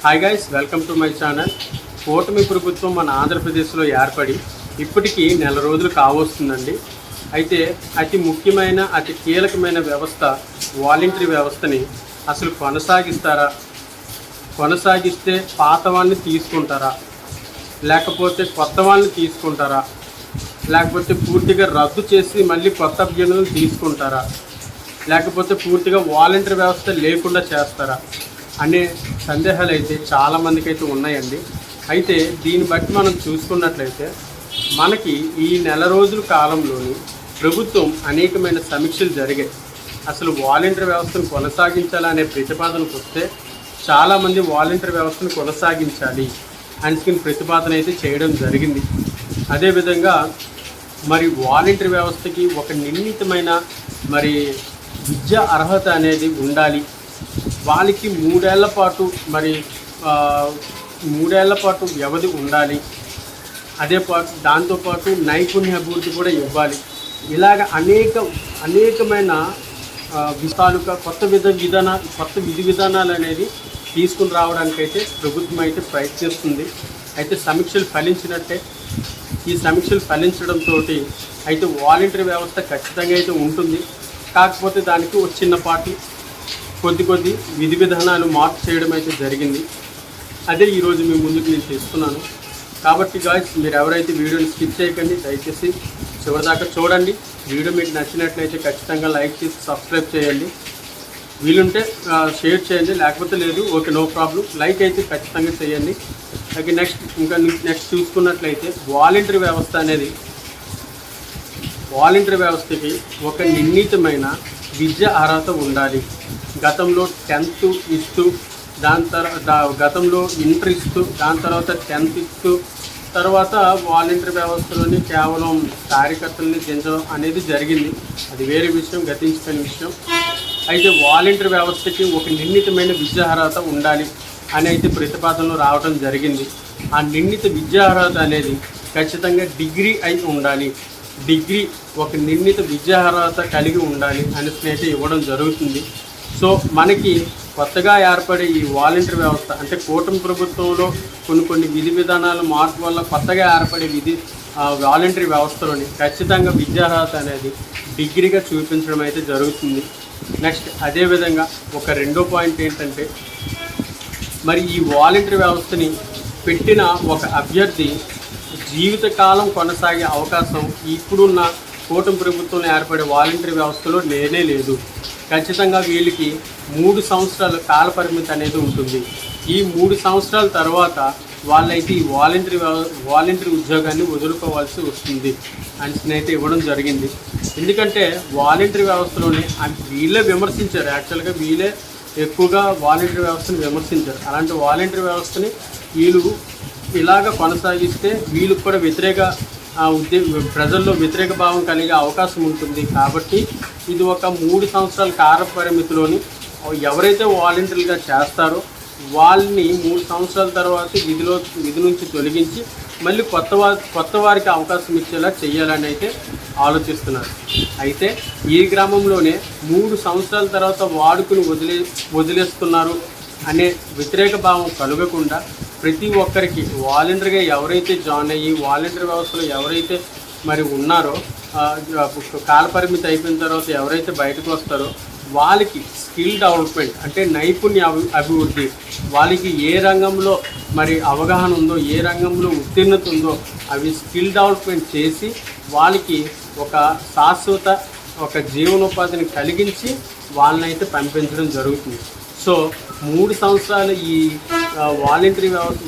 Hi guys, welcome to my channel. కూటమి ప్రభుత్వం మన ఆంధ్రప్రదేశ్లో ఏర్పడి ఇప్పటికీ నెల రోజులు కావస్తుందండి. అయితే అతి ముఖ్యమైన అతి కీలకమైన వ్యవస్థ వాలంటరీ వ్యవస్థని అసలు కొనసాగిస్తారా, కొనసాగిస్తే పాత వాళ్ళని తీసుకుంటారా, లేకపోతే కొత్త వాళ్ళని తీసుకుంటారా, లేకపోతే పూర్తిగా రద్దు చేసి మళ్ళీ కొత్త అభ్యర్థులను తీసుకుంటారా, లేకపోతే పూర్తిగా వాలంటరీ వ్యవస్థ లేకుండా చేస్తారా అనే సందేహాలు అయితే చాలామందికి అయితే ఉన్నాయండి. అయితే దీన్ని బట్టి మనం చూసుకున్నట్లయితే మనకి ఈ నెల రోజుల కాలంలోని ప్రభుత్వం అనేకమైన సమీక్షలు జరిగాయి. అసలు వాలంటరీ వ్యవస్థను కొనసాగించాలనే ప్రతిపాదనకు వస్తే చాలామంది వాలంటరీ వ్యవస్థను కొనసాగించాలి అని ప్రతిపాదన అయితే చేయడం జరిగింది. అదేవిధంగా మరి వాలంటరీ వ్యవస్థకి ఒక నిర్ణీతమైన విద్యా అర్హత అనేది ఉండాలి. వాళ్ళకి మూడేళ్ల పాటు వ్యవధి ఉండాలి. దాంతోపాటు నైపుణ్య అభివృద్ధి కూడా ఇవ్వాలి. ఇలాగ అనేకమైన కొత్త విధి విధానాలు అనేది తీసుకుని రావడానికైతే ప్రభుత్వం అయితే ప్రయత్నిస్తుంది. అయితే సమీక్షలు ఫలించినట్టే. ఈ సమీక్షలు ఫలించడంతో అయితే వాలంటరీ వ్యవస్థ ఖచ్చితంగా అయితే ఉంటుంది. కాకపోతే దానికి ఒక చిన్నపాటి కొద్ది విధి విధానాలు మార్పు చేయడం అయితే జరిగింది. అదే ఈరోజు మీ ముందుకు నేను చేస్తున్నాను. కాబట్టి గాయ్స్, మీరు ఎవరైతే వీడియోని స్కిప్ చేయకండి, దయచేసి చివరిదాకా చూడండి. వీడియో మీకు నచ్చినట్లయితే ఖచ్చితంగా లైక్ చేసి సబ్స్క్రైబ్ చేయండి. వీలుంటే షేర్ చేయండి, లేకపోతే లేదు, ఓకే, నో ప్రాబ్లం. లైక్ అయితే ఖచ్చితంగా చేయండి. అలాగే నెక్స్ట్ చూసుకున్నట్లయితే వాలంటరీ వ్యవస్థకి ఒక నిర్ణీతమైన విద్యా అర్హత ఉండాలి. గతంలో 10th ఇస్తూ గతంలో ఇంటర్ ఇస్తూ దాని తర్వాత 10th ఇస్తూ తర్వాత వాలంటరీ వ్యవస్థలోని కేవలం కార్యకర్తలని దించడం అనేది జరిగింది. అది వేరే విషయం, గతించిన విషయం. అయితే వాలంటరీ వ్యవస్థకి ఒక నిర్ణీతమైన విద్యా అర్హత ఉండాలి అని అయితే ప్రతిపాదనలు రావడం జరిగింది. ఆ నిర్ణీత విద్యా అర్హత అనేది ఖచ్చితంగా డిగ్రీ అయి ఉండాలి. ఒక నిర్ణీత విద్యా అర్హత కలిగి ఉండాలి అని అయితే ఇవ్వడం జరుగుతుంది. సో మనకి కొత్తగా ఏర్పడే ఈ వాలంటరీ వ్యవస్థ అంటే కూటమి ప్రభుత్వంలో కొన్ని విధి విధానాల మార్పు వల్ల కొత్తగా ఏర్పడే వాలంటరీ వ్యవస్థలోని ఖచ్చితంగా విద్యా అర్హత అనేది డిగ్రీగా చూపించడం అయితే జరుగుతుంది. నెక్స్ట్ అదేవిధంగా ఒక రెండో పాయింట్ ఏంటంటే, మరి ఈ వాలంటరీ వ్యవస్థని పెట్టిన ఒక అభ్యర్థి జీవితకాలం కొనసాగే అవకాశం ఇప్పుడున్న కూటమి ప్రభుత్వంలో ఏర్పడే వాలంటరీ వ్యవస్థలో లేనే లేదు. ఖచ్చితంగా వీళ్ళకి 3 సంవత్సరాల కాల పరిమితి అనేది ఉంటుంది. ఈ 3 సంవత్సరాల తర్వాత వాళ్ళైతే ఈ వాలంటరీ ఉద్యోగాన్ని వదులుకోవాల్సి వస్తుంది అని అయితే ఇవ్వడం జరిగింది. ఎందుకంటే వాలంటరీ వ్యవస్థలోనే వీళ్ళే విమర్శించారు. యాక్చువల్గా వీళ్ళే ఎక్కువగా వాలంటరీ వ్యవస్థను విమర్శించారు. అలాంటి వాలంటరీ వ్యవస్థని వీళ్ళు ఇలాగ కొనసాగిస్తే వీళ్ళకి కూడా ప్రజల్లో వ్యతిరేక భావం కలిగే అవకాశం ఉంటుంది. కాబట్టి ఇది ఒక 3 సంవత్సరాల కాల పరిమితిలోని ఎవరైతే వాలంటీర్లుగా చేస్తారో వాళ్ళని 3 సంవత్సరాల తర్వాత విధి నుంచి తొలగించి మళ్ళీ కొత్త వారికి అవకాశం ఇచ్చేలా చేయాలని అయితే ఆలోచిస్తున్నారు. అయితే ఈ గ్రామంలోనే 3 సంవత్సరాల తర్వాత వాడుకుని వదిలేస్తున్నారు అనే వ్యతిరేక భావం కలగకుండా ప్రతి ఒక్కరికి వాలంటరీగా ఎవరైతే జాయిన్ అయ్యి వాలంటరీ వ్యవస్థలో ఎవరైతే ఉన్నారో కాలపరిమితి అయిపోయిన తర్వాత ఎవరైతే బయటకు వస్తారో వాళ్ళకి స్కిల్ డెవలప్మెంట్ అంటే నైపుణ్య అభివృద్ధి, వాళ్ళకి ఏ రంగంలో అవగాహన ఉందో, ఏ రంగంలో ఉత్తీర్ణత ఉందో అవి స్కిల్ డెవలప్మెంట్ చేసి వాళ్ళకి ఒక శాశ్వత జీవనోపాధిని కలిగించి వాళ్ళనైతే పంపించడం జరుగుతుంది. సో 3 సంవత్సరాలు ఈ వాలంటరీ వ్యవస్థ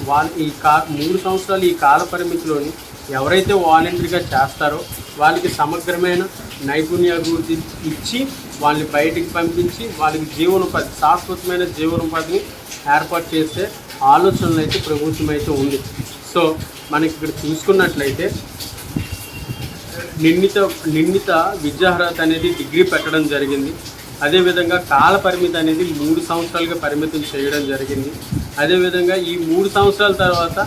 3 సంవత్సరాలు ఈ కాల పరిమితిలోని ఎవరైతే వాలంటరీగా చేస్తారో వాళ్ళకి సమగ్రమైన నైపుణ్యాభివృద్ధి ఇచ్చి వాళ్ళని బయటికి పంపించి వాళ్ళకి శాశ్వతమైన జీవనోపాధిని ఏర్పాటు చేసే ఆలోచనలు అయితే ప్రభుత్వం అయితే ఉంది. సో మనకి ఇక్కడ చూసుకున్నట్లయితే నిర్ణీత విద్యార్హత అనేది డిగ్రీ పెట్టడం జరిగింది. అదేవిధంగా కాల పరిమితి అనేది 3 సంవత్సరాలుగా పరిమితం చేయడం జరిగింది. అదేవిధంగా ఈ 3 సంవత్సరాల తర్వాత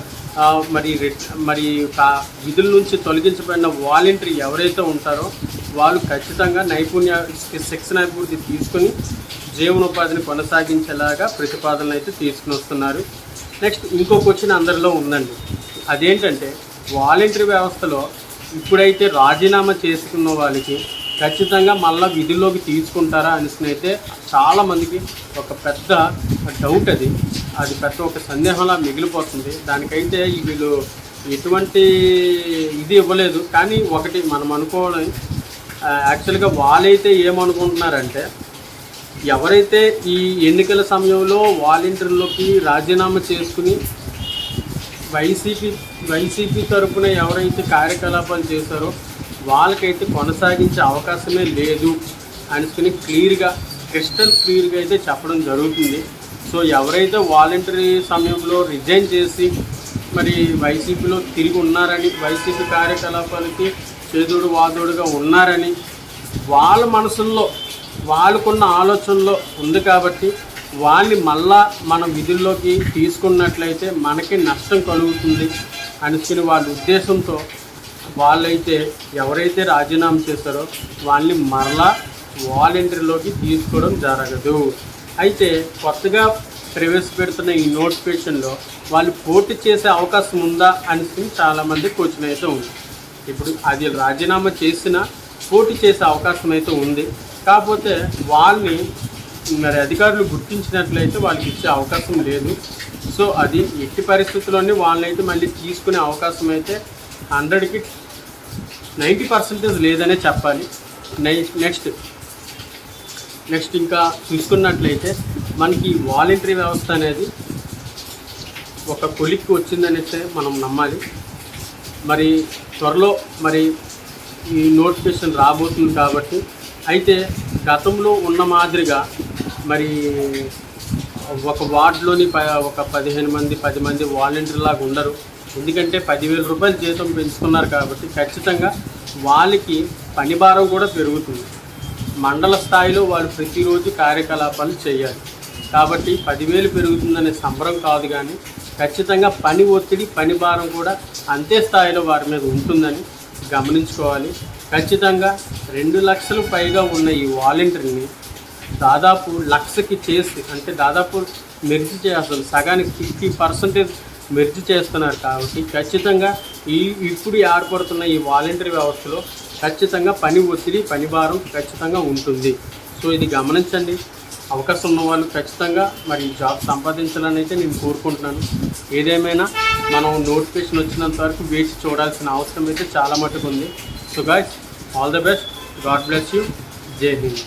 విధుల నుంచి తొలగించబడిన వాలంటరీ ఎవరైతే ఉంటారో వాళ్ళు ఖచ్చితంగా శిక్షణ అభివృద్ధి తీసుకొని జీవనోపాధిని కొనసాగించేలాగా ప్రతిపాదనలు అయితే తీసుకుని వస్తున్నారు. నెక్స్ట్ ఇంకో క్వశ్చన్ అందరిలో ఉందండి. అదేంటంటే వాలంటరీ వ్యవస్థలో ఇప్పుడైతే రాజీనామా చేసుకున్న వాళ్ళకి ఖచ్చితంగా మళ్ళీ విధుల్లోకి తీసుకుంటారా అనేసి అయితే చాలామందికి ఒక పెద్ద డౌట్. అది పెద్ద ఒక సందేహంలా మిగిలిపోతుంది. దానికైతే వీళ్ళు ఎటువంటి ఇది ఇవ్వలేదు. కానీ ఒకటి మనం అనుకోవడం, యాక్చువల్గా వాళ్ళైతే ఏమనుకుంటున్నారంటే ఎవరైతే ఈ ఎన్నికల సమయంలో వాలంటీర్లోకి రాజీనామా చేసుకుని వైసీపీ తరఫున ఎవరైతే కార్యకలాపాలు చేశారో వాళ్ళకైతే కొనసాగించే అవకాశమే లేదు అనుకుని క్రిస్టల్ క్లియర్గా అయితే చెప్పడం జరుగుతుంది. సో ఎవరైతే వాలంటరీ సమయంలో రిజైన్ చేసి మరి వైసీపీలో తిరిగి ఉన్నారని, వైసీపీ కార్యకలాపాలకి చేదోడు వాదోడుగా ఉన్నారని వాళ్ళ మనసుల్లో వాళ్ళకున్న ఆలోచనలో ఉంది కాబట్టి వాళ్ళని మళ్ళా మన విధుల్లోకి తీసుకున్నట్లయితే మనకి నష్టం కలుగుతుంది అనుకుని వాళ్ళ ఉద్దేశంతో వాళ్ళైతే ఎవరైతే రాజీనామా చేశారో వాళ్ళని మరలా వాలంటీర్లోకి తీసుకోవడం జరగదు. అయితే కొత్తగా ప్రవేశపెడుతున్న ఈ నోటిఫికేషన్లో వాళ్ళు పోటీ చేసే అవకాశం ఉందా అని చాలామంది క్వశ్చన్ అయితే ఉంది. ఇప్పుడు అది రాజీనామా చేసినా పోటీ చేసే అవకాశం అయితే ఉంది. కాకపోతే వాళ్ళని మరి అధికారులు గుర్తించినట్లయితే వాళ్ళకి ఇచ్చే అవకాశం లేదు. సో అది ఎట్టి పరిస్థితుల్లోనే వాళ్ళనైతే మళ్ళీ తీసుకునే అవకాశం అయితే 100కి 90% లేదనే చెప్పాలి. నెక్స్ట్ ఇంకా చూసుకున్నట్లయితే మనకి వాలంటరీ వ్యవస్థ అనేది ఒక కొలిక్కి వచ్చిందనేస్తే మనం నమ్మాలి. మరి త్వరలో మరి ఈ నోటిఫికేషన్ రాబోతుంది కాబట్టి అయితే గతంలో ఉన్న మాదిరిగా మరి ఒక వార్డులోని ఒక 15 మంది 10 మంది వాలంటీర్ లాగా ఉండరు. ఎందుకంటే 10,000 రూపాయలు జీతం పెంచుకున్నారు కాబట్టి ఖచ్చితంగా వాళ్ళకి పని భారం కూడా పెరుగుతుంది. మండల స్థాయిలో వాళ్ళు ప్రతిరోజు కార్యకలాపాలు చేయాలి కాబట్టి 10,000 పెరుగుతుందనే సంబరం కాదు, కానీ ఖచ్చితంగా పని ఒత్తిడి పని భారం కూడా అంతే స్థాయిలో వారి మీద ఉంటుందని గమనించుకోవాలి. ఖచ్చితంగా 2 లక్షలు పైగా ఉన్న ఈ వాలంటీర్ని దాదాపు 1,00,000కి చేసి, అంటే దాదాపు మెర్జీ చేస్తారు, సగానికి 50% మెర్జీ చేస్తున్నారు. కాబట్టి ఖచ్చితంగా ఇప్పుడు ఏర్పడుతున్న ఈ వాలంటరీ వ్యవస్థలో ఖచ్చితంగా పని ఒత్తిడి పని భారం ఖచ్చితంగా ఉంటుంది. సో ఇది గమనించండి. అవకాశం ఉన్న వాళ్ళు ఖచ్చితంగా మరి జాబ్ సంపాదించాలని అయితే నేను కోరుకుంటున్నాను. ఏదేమైనా మనం నోటిఫికేషన్ వచ్చినంత వరకు వేచి చూడాల్సిన అవసరం అయితే చాలా మటుకు ఉంది. So guys, all the best, God bless you, జై హింద్.